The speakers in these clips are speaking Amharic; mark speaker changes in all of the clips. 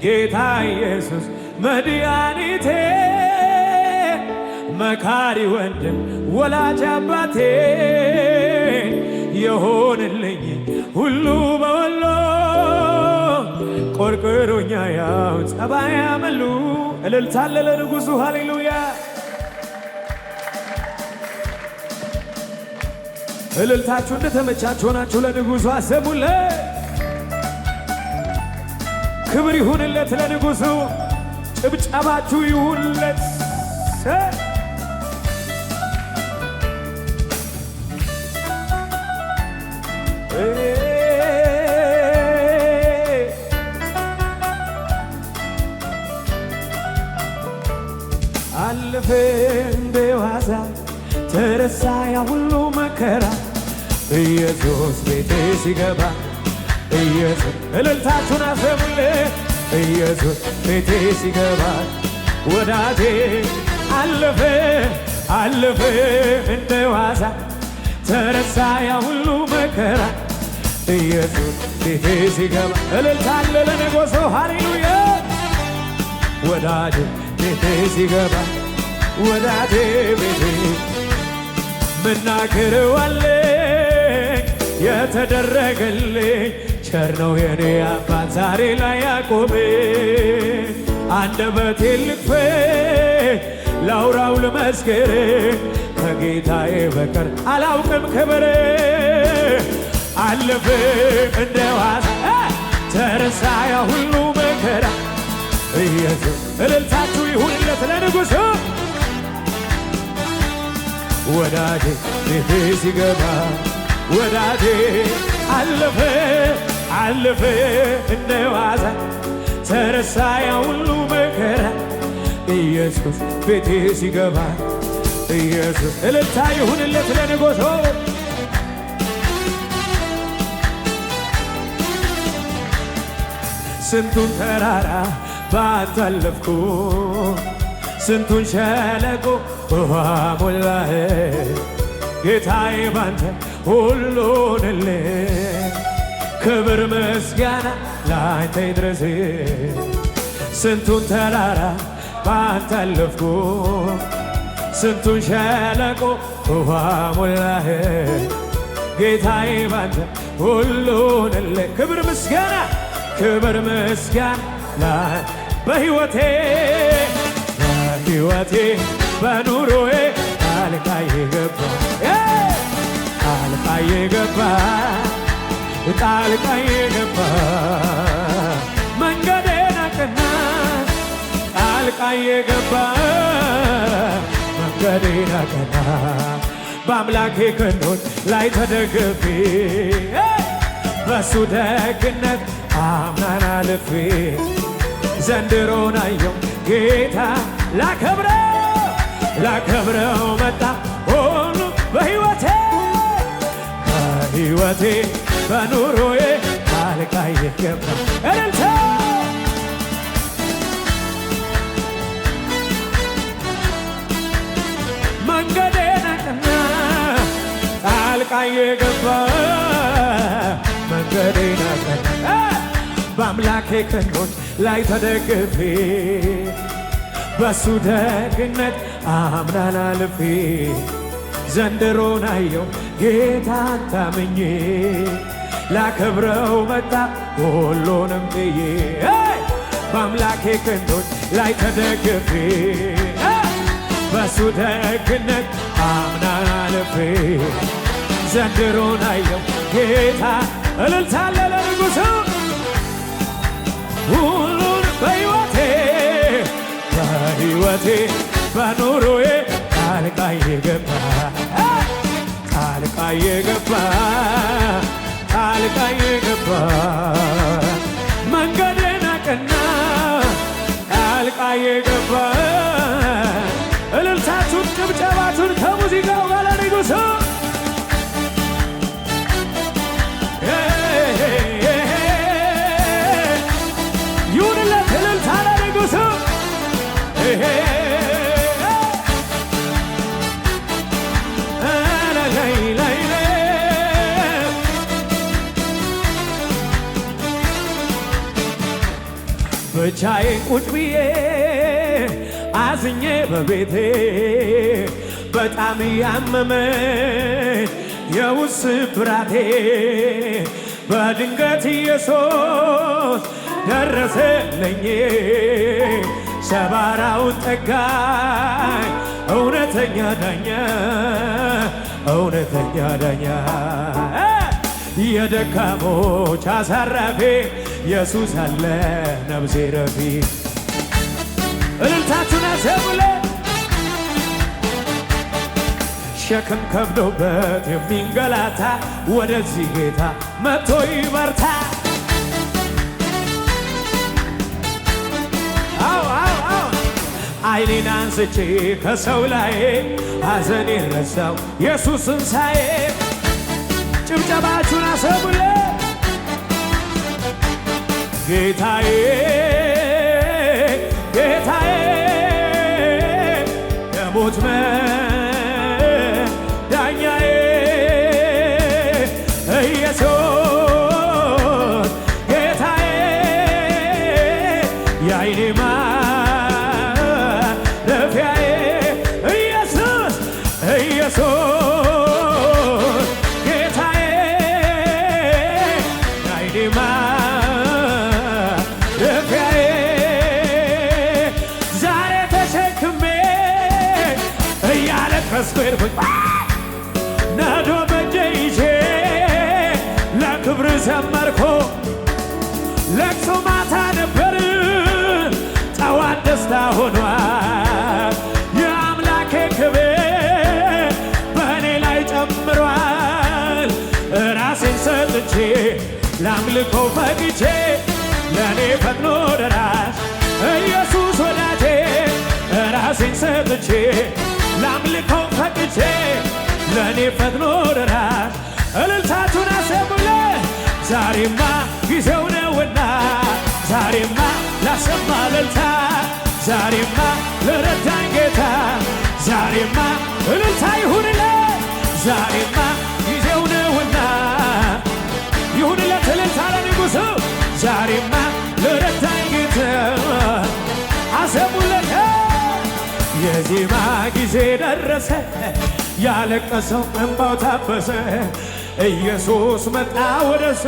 Speaker 1: ጌታ ኢየሱስ መድኃኒቴ መካሪ ወንድም ወላጅ አባቴ የሆንልኝ ሁሉ በወሎ ቆርቆሮኛ ያው ጸባይ አመሉ እልልታለ ለንጉሡ ሃሌሉያ እልልታችሁ እንደተመቻችሁ ሆናችሁ ለንጉሡ አሰሙለ ክብር ይሁንለት ለንጉሡ ጭብጨባችሁ ይሁንለት አለፈ እንደ ዋዛ ተረሳ ያ ሁሉ መከራ ኢየሱስ ቤቴ ሲገባ ኢየሱስ እልልታችሁን አሰሙል ኢየሱስ ቤቴ ሲገባ ወዳጄ አለፈ አለፈ እንደ ዋዛ ተረሳ ያ ሁሉ መከራ ኢየሱስ ቤቴ ሲገባ እልልታለ ለንጉሡ ሃሌሉያ ወዳጄ ቤቴ ሲገባ ወዳጄ ቤቴ ምናገረዋለኝ የተደረገልኝ ቸር ነው የኔ አባት ዛሬ ላይ ያቆመኝ አንደበቴ ልክፈት ላውራው ልመስክር ከጌታዬ በቀር አላውቅም ክብር አለፈ እንደ ዋዛ ተረሳ ያ ሁሉ መከራ ኢየሱስ እልልታችሁ ይሁንለት ለንጉሡ ወዳጄ ቤቴ ሲገባ ወዳጄ አለፈ አለፈ እንደ ዋዛ ተረሳ ያ ሁሉ መከራ ኢየሱስ ቤቴ ሲገባ ኢየሱስ እልልታ ይሁንለት ለንጉሡ ስንቱን ተራራ ባንተ አለፍኩ ስንቱን ሸለቆ ውሃ ሞላህ ጌታዬ ባንተ ሁሉንልኝ ክብር ምስጋና ላንተ ይድረስ ስንቱን ተራራ ባንተ አለፍኩ ስንቱን ሸለቆ ውሃ ሞላህ ጌታዬ ባንተ ሁሉንልኝ ክብር ምስጋና በሕይወቴ በኑሮዬ ጣልቃ የገባ ጣልቃ የገባ መንገዴን አቀና ጣልቃ የገባ መንገዴን አቀና በአምላኬ ክንዶች ላይ ተደግፌ በሱ ደግነት አምናን አልፌ ዘንድሮን አየው ጌታ ላከብረው መጣ ሁሉ በሕይወቴ በኑሮዬ ጣልቃ የገባ እልልታ መንገዴን አቀና ጣልቃ የገባ መንገዴን አቀና በአምላኬ ክንዶች ላይ ተደግፌ በሱ ደግነት አምናን አልፌ ዘንድሮን አየው ጌታን ታምኜ ላከብረው መጣ ሁሉንም ጥዬ በአምላኬ ክንዶች ላይ ተደግፌ በሱ ደግነት አምናን አልፌ ዘንድሮን አየው ጌታ እልልታለ ለንጉሡ ሁሉን በሕይወቴ በኑሮዬ ጣልቃ የገባ መንገዴን አቀና ጣልቃ የገባ እልልታችሁን ጭብጨባችሁን ከሙዚቃው ጋር ለንጉሡ ይሁንለት እልልታ ለንጉሡ ብቻዬን ቁጭ ብዬ አዝኜ በቤቴ በጣም ያመመኝ የውስጥ ስብራቴ በድንገት ኢየሱስ ደረሰልኝ ሰባራውን ጠጋኝ እውነተኛ ዳኛ እውነተኛ ዳኛ የደካሞች አሳራፊ ኢየሱስ አለ ነፍሴ ረፊ እልልታችሁን አሰሙለ ሸክም ከብዶበት የሚንገላታ ወደዚህ ጌታ መጥቶ ይበርታ አይኔን አንስቼ ከሰው ላይ ሐዘኔን ረሳው ኢየሱስን ሳይ ጭብጨባችሁን አሰሙለ ጌታዬ ጌታዬ የሞት መዳኛዬ ኢየሱስ ጌታዬ የዓይኔ ማረፊያዬ ኢየሱስ ኢየሱስ ጌታዬ የዓይኔ ማረፊያዬ ዛሬ ተሸክሜ እያለቀስኩ ሄድኩኝ ነዶ በእጄ ይዤ ለክብር ዘመርኩ ለቅሶ ማታ ነበር ጠዋት ደስታ ሆኗል የአምላኬ ክብር በእኔ ላይ ጨምሯል ራሴን ሰጥቼ ለአምልኮ ፈቅቼ ለእኔ ፈጥኖ ደራሽ ኢየሱስ ወዳጄ ራሴን ሰጥቼ ለአምልኮ ፈቅቼ ለእኔ ፈጥኖ ደራሽ እልልታችሁን አሰሙለ ዛሬማ ጊዜው ነውና ዛሬማ ላሰማ እልልታ ዛሬማ ለረዳኝ ጌታ ዛሬማ እልልታ ይሁንለት ዛሬማ ጊዜው ነውና ይሁንለት እልልታ ለንጉሡ ዛሬማ ለረዳኝ ጌታ አሰሙለት የዜማ ጊዜ ደረሰ ያለቀሰው እንባው ታበሰ ኢየሱስ መጣ ወደሱ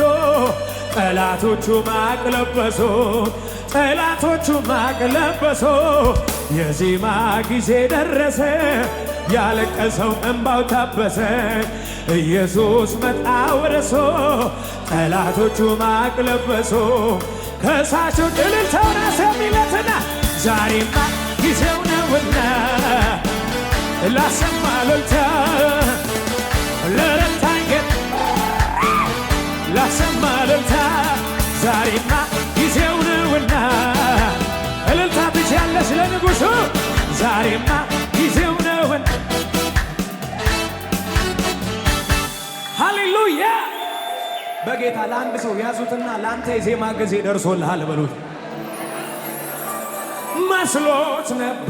Speaker 1: ጠላቶቹ ማቅ ለበሱ ጠላቶቹ ማቅ ለበሱ የዜማ ጊዜ ደረሰ ያለቀሰው እንባው ታበሰ ኢየሱስ መጣ ወደሱ ጠላቶቹ ማቅ ለበሱ ከሳሾች እልልታውን አሰሚለትና ዛሬማ ጊዜው ነውና ላሰማ እልልታ ለረታኝ ጌታ ላሰማ እልልታ ዛሬማ ጊዜው ነውና እልልታ ትችያለሽ ለንጉሡ ዛሬማ ጊዜው ነውና ሃሌሉያ በጌታ ለአንድ ሰው ያዙትና ለአንተ የዜማ ጊዜ ደርሶልሃል በሉት መስሎት ነበር